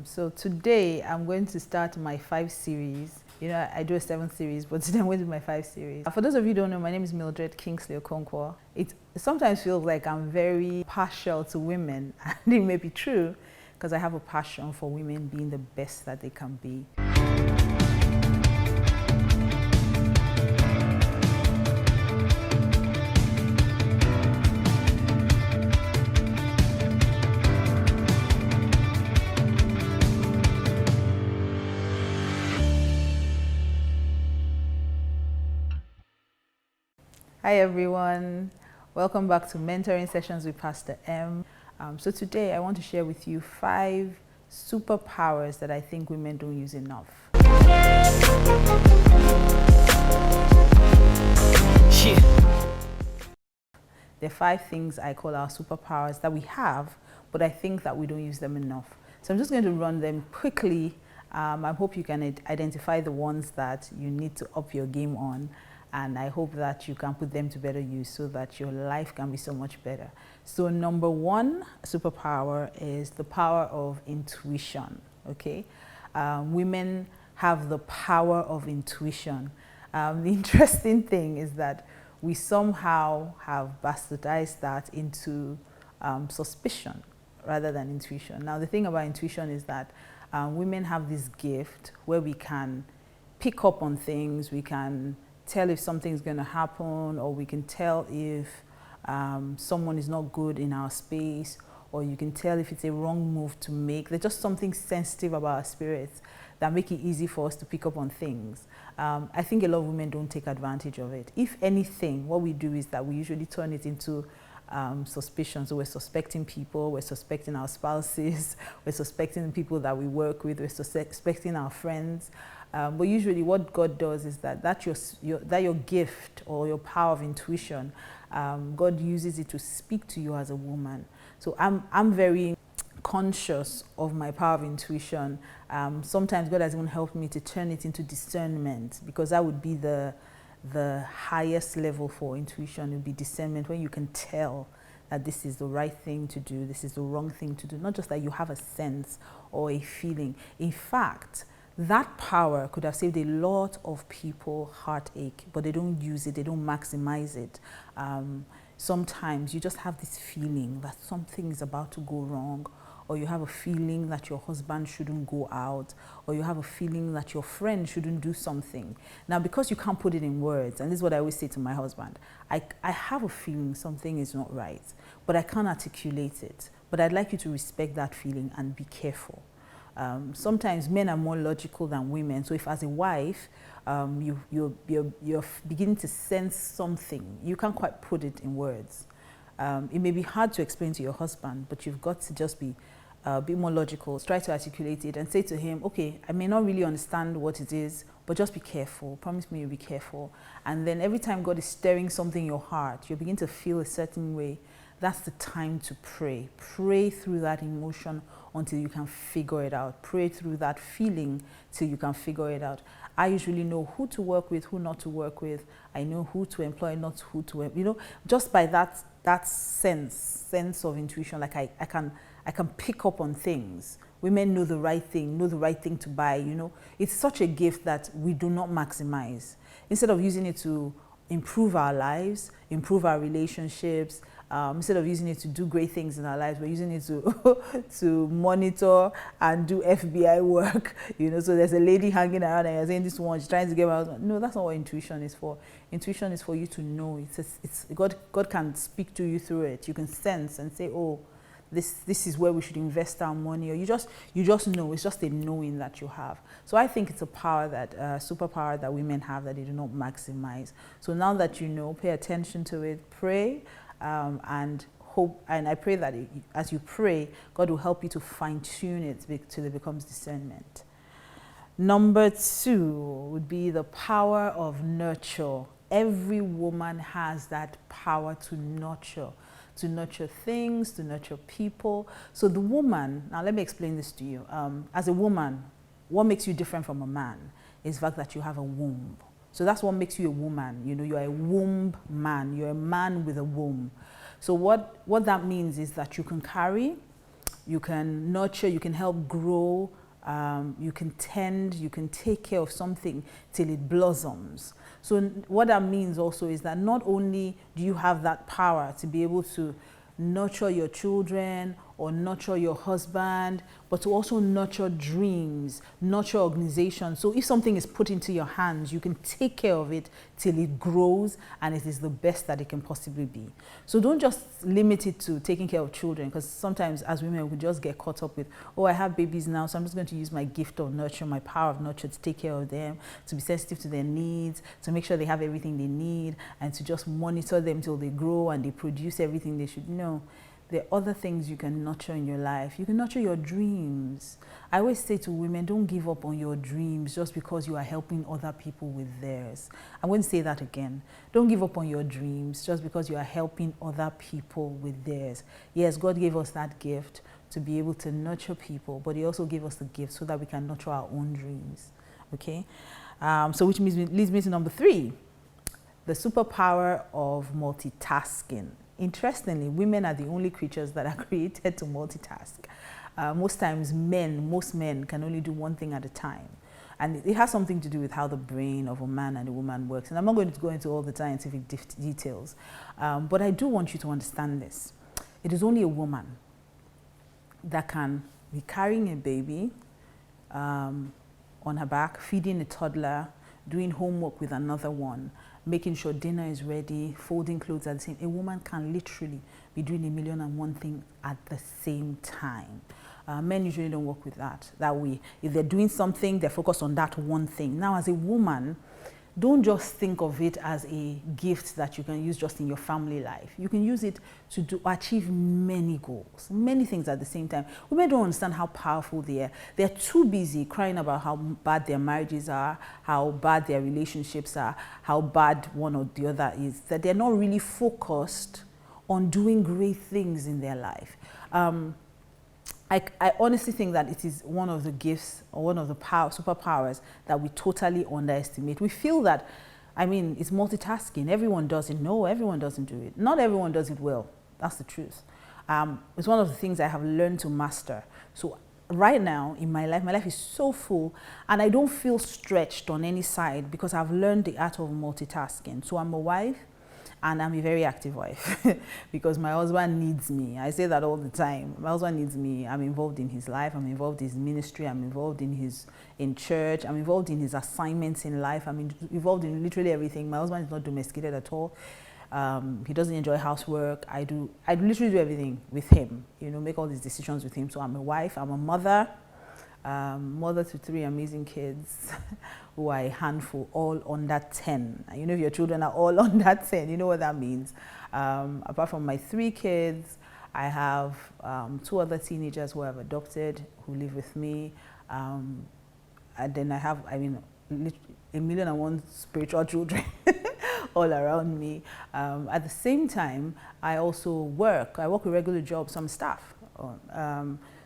So today I'm going to start my 5 series. You know, I do a 7 series, but today I'm going to do my 5 series. For those of you who don't know, my name is Mildred Kingsley-Okonkwo. It sometimes feels like I'm very partial to women, and it may be true because I have a passion for women being the best that they can be. Hi everyone, welcome back to Mentoring Sessions with Pastor M. So today I want to share with you 5 superpowers that I think women don't use enough. There are 5 things I call our superpowers that we have, but I think that we don't use them enough. So I'm just going to run them quickly. I hope you can identify the ones that you need to up your game on. And I hope that you can put them to better use so that your life can be so much better. So number 1 superpower is the power of intuition, okay? Women have the power of intuition. The interesting thing is that we somehow have bastardized that into suspicion rather than intuition. Now, the thing about intuition is that women have this gift where we can pick up on things, we can tell if something's going to happen, or we can tell if someone is not good in our space, or you can tell if it's a wrong move to make. There's just something sensitive about our spirits that make it easy for us to pick up on things. I think a lot of women don't take advantage of it. If anything, what we do is that we usually turn it into suspicion. So we're suspecting people, we're suspecting our spouses, we're suspecting the people that we work with, we're suspecting our friends. But usually what God does is that your gift or your power of intuition, God uses it to speak to you as a woman. So I'm very conscious of my power of intuition. Sometimes God has even helped me to turn it into discernment, because that would be the highest level for intuition. It would be discernment, when you can tell that this is the right thing to do, this is the wrong thing to do. Not just that you have a sense or a feeling. In fact, that power could have saved a lot of people heartache, but they don't use it, they don't maximize it. Sometimes you just have this feeling that something is about to go wrong, or you have a feeling that your husband shouldn't go out, or you have a feeling that your friend shouldn't do something. Now, because you can't put it in words, and this is what I always say to my husband, I have a feeling something is not right, but I can't articulate it. But I'd like you to respect that feeling and be careful. Sometimes men are more logical than women. So if as a wife, you're beginning to sense something, you can't quite put it in words. It may be hard to explain to your husband, but you've got to just be a bit more logical. Try to articulate it and say to him, okay, I may not really understand what it is, but just be careful. Promise me you'll be careful. And then every time God is stirring something in your heart, you begin to feel a certain way. That's the time to pray. Pray through that emotion until you can figure it out. Pray through that feeling till you can figure it out. I usually know who to work with, who not to work with. I know who to employ, not who to, just by that sense of intuition. Like I can pick up on things. Women know the right thing to buy. It's such a gift that we do not maximize. Instead of using it to improve our lives, improve our relationships, instead of using it to do great things in our lives, we're using it to monitor and do FBI work. So there's a lady hanging around and you're saying this one, she's trying to get out. No, that's not what intuition is for. Intuition is for you to know. It's God can speak to you through it. You can sense and say, oh, this is where we should invest our money, or you just know. It's just a knowing that you have. So I think it's a power superpower that women have that they do not maximize. So now that you know, pay attention to it, pray, and hope, and I pray that as you pray, God will help you to fine-tune it till it becomes discernment. Number 2 would be the power of nurture. Every woman has that power to nurture things, to nurture people. So the woman, now let me explain this to you. As a woman, what makes you different from a man is the fact that you have a womb. So that's what makes you a woman. You're a womb man. You're a man with a womb. So what that means is that you can carry, you can nurture, you can help grow, you can tend, you can take care of something till it blossoms. So what that means also is that not only do you have that power to be able to nurture your children or nurture your husband, but to also nurture dreams, nurture organizations. So if something is put into your hands, you can take care of it till it grows and it is the best that it can possibly be. So don't just limit it to taking care of children, because sometimes as women we just get caught up with, oh, I have babies now, so I'm just going to use my gift of nurture, my power of nurture to take care of them, to be sensitive to their needs, to make sure they have everything they need, and to just monitor them till they grow and they produce everything they should know. There are other things you can nurture in your life. You can nurture your dreams. I always say to women, don't give up on your dreams just because you are helping other people with theirs. I'm going to say that again. Don't give up on your dreams just because you are helping other people with theirs. Yes, God gave us that gift to be able to nurture people, but He also gave us the gift so that we can nurture our own dreams. Okay? So which leads me to number 3, the superpower of multitasking. Interestingly, women are the only creatures that are created to multitask. Most times, most men can only do one thing at a time. And it has something to do with how the brain of a man and a woman works. And I'm not going to go into all the scientific details, but I do want you to understand this. It is only a woman that can be carrying a baby on her back, feeding a toddler, doing homework with another one, making sure dinner is ready, folding clothes at the same. A woman can literally be doing 1,000,001 things at the same time. Men usually don't work with that way. If they're doing something, they're focused on that one thing. Now, as a woman, don't just think of it as a gift that you can use just in your family life. You can use it to achieve many goals, many things at the same time. Women don't understand how powerful they are. They're too busy crying about how bad their marriages are, how bad their relationships are, how bad one or the other is, that they're not really focused on doing great things in their life. I honestly think that it is one of the gifts or one of the superpowers that we totally underestimate. We feel that, it's multitasking. Everyone does it. No, everyone doesn't do it. Not everyone does it well. That's the truth. It's one of the things I have learned to master. So right now in my life is so full and I don't feel stretched on any side because I've learned the art of multitasking. So I'm a wife. And I'm a very active wife because my husband needs me. I say that all the time. My husband needs me. I'm involved in his life. I'm involved in his ministry. I'm involved in church. I'm involved in his assignments in life. I'm involved in literally everything. My husband is not domesticated at all. He doesn't enjoy housework. I literally do everything with him, make all these decisions with him. So I'm a wife. I'm a mother. Mother to 3 amazing kids who are a handful, all under 10. And if your children are all under 10, you know what that means. Apart from my 3 kids, I have 2 other teenagers who I've adopted, who live with me. And then I have, 1,000,001 spiritual children all around me. At the same time, I also work. I work a regular job, some staff.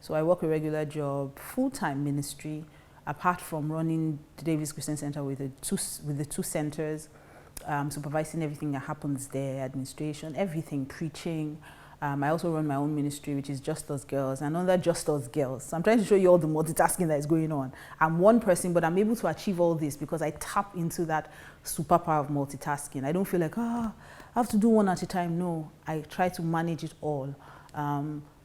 So I work a regular job, full-time ministry, apart from running the Davis Christian Center with the 2 centers, supervising everything that happens there, administration, everything, preaching. I also run my own ministry, which is Just Us Girls, another Just Us Girls. So I'm trying to show you all the multitasking that is going on. I'm one person, but I'm able to achieve all this because I tap into that superpower of multitasking. I don't feel like, I have to do one at a time. No, I try to manage it all.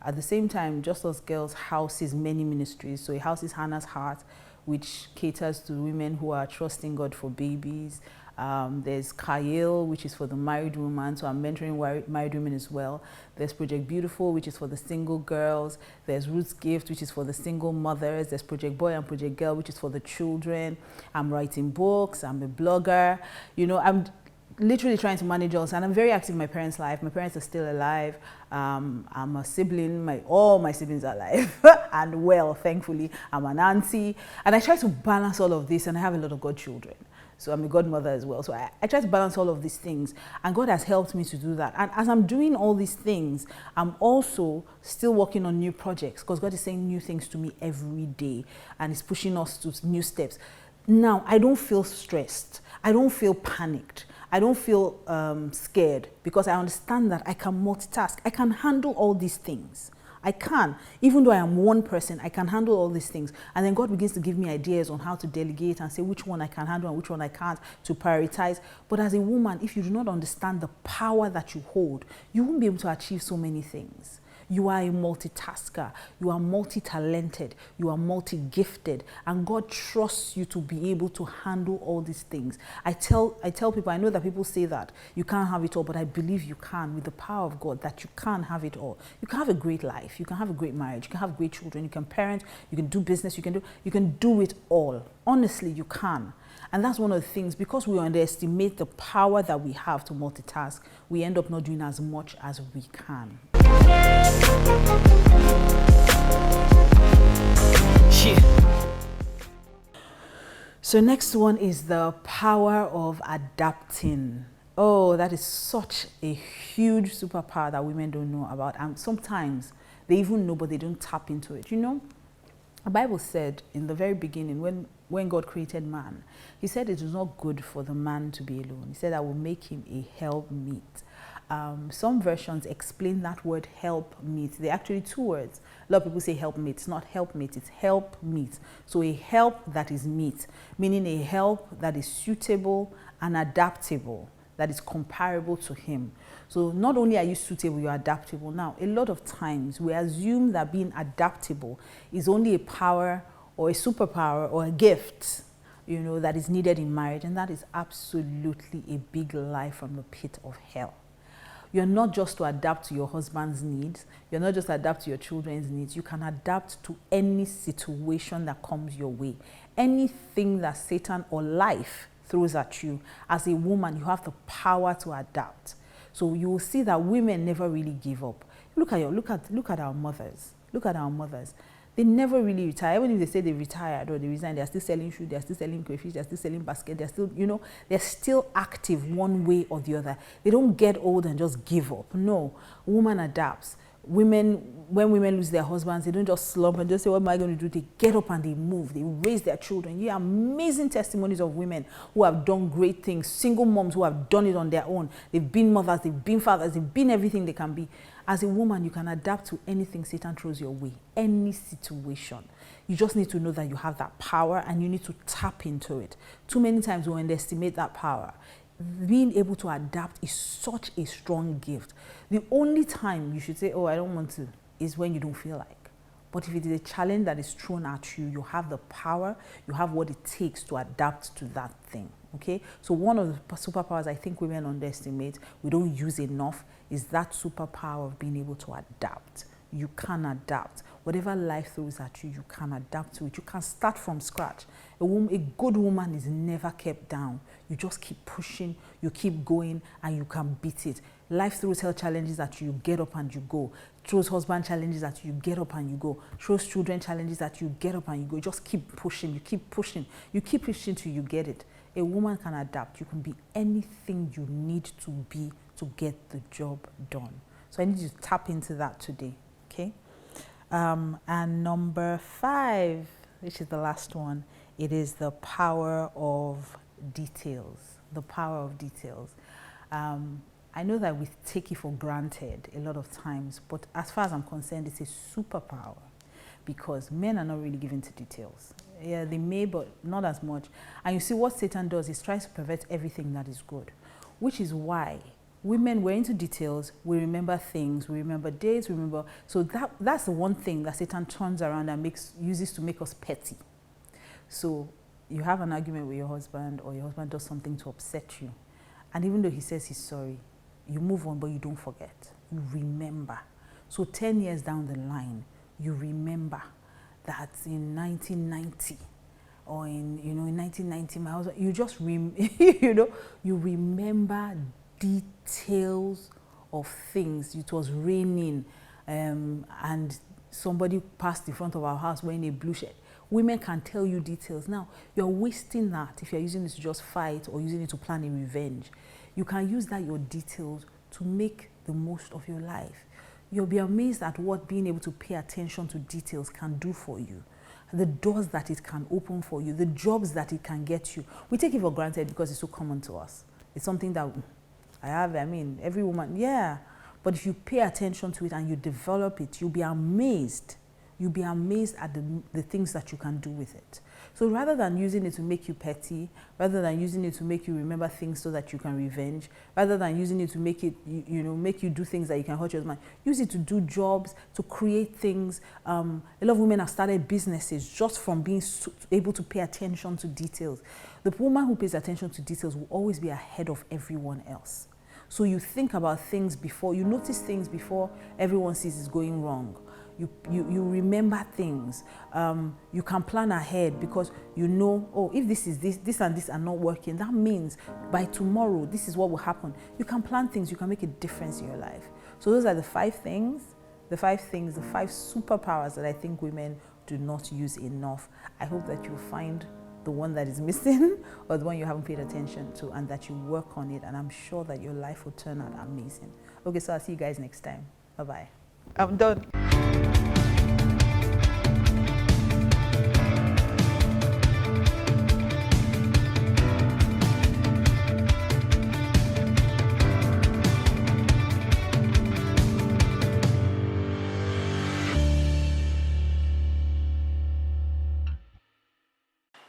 At the same time, Just Us Girls houses many ministries. So it houses Hannah's Heart, which caters to women who are trusting God for babies. There's Kyle, which is for the married woman, so I'm mentoring married women as well. There's Project Beautiful, which is for the single girls. There's Roots Gift, which is for the single mothers. There's Project Boy and Project Girl, which is for the children. I'm writing books. I'm a blogger. I'm literally trying to manage all, and I'm very active in my parents' life. My parents are still alive. I'm a sibling. All my siblings are alive and well, thankfully. I'm an auntie, and I try to balance all of this, and I have a lot of godchildren. So I'm a godmother as well. So I try to balance all of these things, and God has helped me to do that. And as I'm doing all these things, I'm also still working on new projects because God is saying new things to me every day, and He's pushing us to new steps. Now, I don't feel stressed. I don't feel panicked. I don't feel scared because I understand that I can multitask. I can handle all these things I can. Even though I am one person, I can handle all these things. And then God begins to give me ideas on how to delegate and say which one I can handle and which one I can't, to prioritize. But as a woman, if you do not understand the power that you hold, you won't be able to achieve so many things. You are a multitasker, you are multi-talented, you are multi-gifted, and God trusts you to be able to handle all these things. I tell people, I know that people say that you can't have it all, but I believe you can, with the power of God, that you can have it all. You can have a great life, you can have a great marriage, you can have great children, you can parent, you can do business, you can do it all. Honestly, you can. And that's one of the things, because we underestimate the power that we have to multitask, we end up not doing as much as we can. So next one is the power of adapting. Oh, that is such a huge superpower that women don't know about. And sometimes they even know, but they don't tap into it. You know, the Bible said in the very beginning, when God created man, he said it was not good for the man to be alone. He said, I will make him a helpmeet. Some versions explain that word helpmeet. They're actually two words. A lot of people say helpmate. It's not helpmate, it's helpmeet. So a help that is meet, meaning a help that is suitable and adaptable, that is comparable to him. So not only are you suitable, you're adaptable. Now, a lot of times we assume that being adaptable is only a power or a superpower or a gift, you know, that is needed in marriage. And that is absolutely a big lie from the pit of hell. You're not just to adapt to your husband's needs. You're not just to adapt to your children's needs. You can adapt to any situation that comes your way. Anything that Satan or life throws at you. As a woman, you have the power to adapt. So you will see that women never really give up. Look at our mothers. Look at our mothers. They never really retire. Even if they say they retired or they resign, they're still selling shoes, they're still selling crayfish, they're still selling basket, they're still, you know, they're still active one way or the other. They don't get old and just give up. No, woman adapts. When women lose their husbands, they don't just slump and just say, what am I going to do? They get up and they move. They raise their children. You hear amazing testimonies of women who have done great things, single moms who have done it on their own. They've been mothers, they've been fathers, they've been everything they can be. As a woman, you can adapt to anything Satan throws your way, any situation. You just need to know that you have that power and you need to tap into it. Too many times we underestimate that power. Being able to adapt is such a strong gift. The only time you should say, oh, I don't want to, is when you don't feel like. But if it is a challenge that is thrown at you, you have the power, you have what it takes to adapt to that thing. Okay? So one of the superpowers I think women underestimate, we don't use enough, is that superpower of being able to adapt. You can adapt. Whatever life throws at you, you can adapt to it. You can start from scratch. A good woman is never kept down. You just keep pushing, you keep going, and you can beat it. Life throws health challenges at you, you get up and you go. Throws husband challenges at you, you get up and you go. Throws children challenges at you, you get up and you go. You just keep pushing, you keep pushing. You keep pushing till you get it. A woman can adapt. You can be anything you need to be to get the job done. So I need you to tap into that today, okay? And number 5, which is the last one, it is the power of details. The power of details. I know that we take it for granted a lot of times, but as far as I'm concerned, it's a superpower because men are not really given to details. Yeah, they may, but not as much. And you see what Satan does is tries to pervert everything that is good, which is why women, we're into details, we remember things, we remember dates, we remember. So that's the one thing that Satan turns around and uses to make us petty. So you have an argument with your husband, or your husband does something to upset you. And even though he says he's sorry, you move on, but you don't forget. You remember. So 10 years down the line, you remember that in 1990, or in 1990, my husband, you just you remember details of things. It was raining, and somebody passed in front of our house wearing a blue shirt. Women can tell you details. Now, you're wasting that if you're using it to just fight or using it to plan a revenge. You can use that, your details, to make the most of your life. You'll be amazed at what being able to pay attention to details can do for you. The doors that it can open for you, the jobs that it can get you. We take it for granted because it's so common to us. It's something that every woman, yeah. But if you pay attention to it and you develop it, you'll be amazed. You'll be amazed at the things that you can do with it. So rather than using it to make you petty, rather than using it to make you remember things so that you can revenge, rather than using it to make it, make you do things that you can hurt your mind, use it to do jobs, to create things. A lot of women have started businesses just from being able to pay attention to details. The woman who pays attention to details will always be ahead of everyone else. So you think about things before, you notice things before everyone sees it's going wrong. You remember things. You can plan ahead because you know, oh, if this and this are not working, that means by tomorrow, this is what will happen. You can plan things, you can make a difference in your life. So those are the five superpowers that I think women do not use enough. I hope that you find the one that is missing or the one you haven't paid attention to, and that you work on it, and I'm sure that your life will turn out amazing. Okay, so I'll see you guys next time. Bye-bye. I'm done.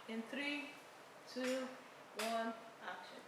In 3, 2, 1, action.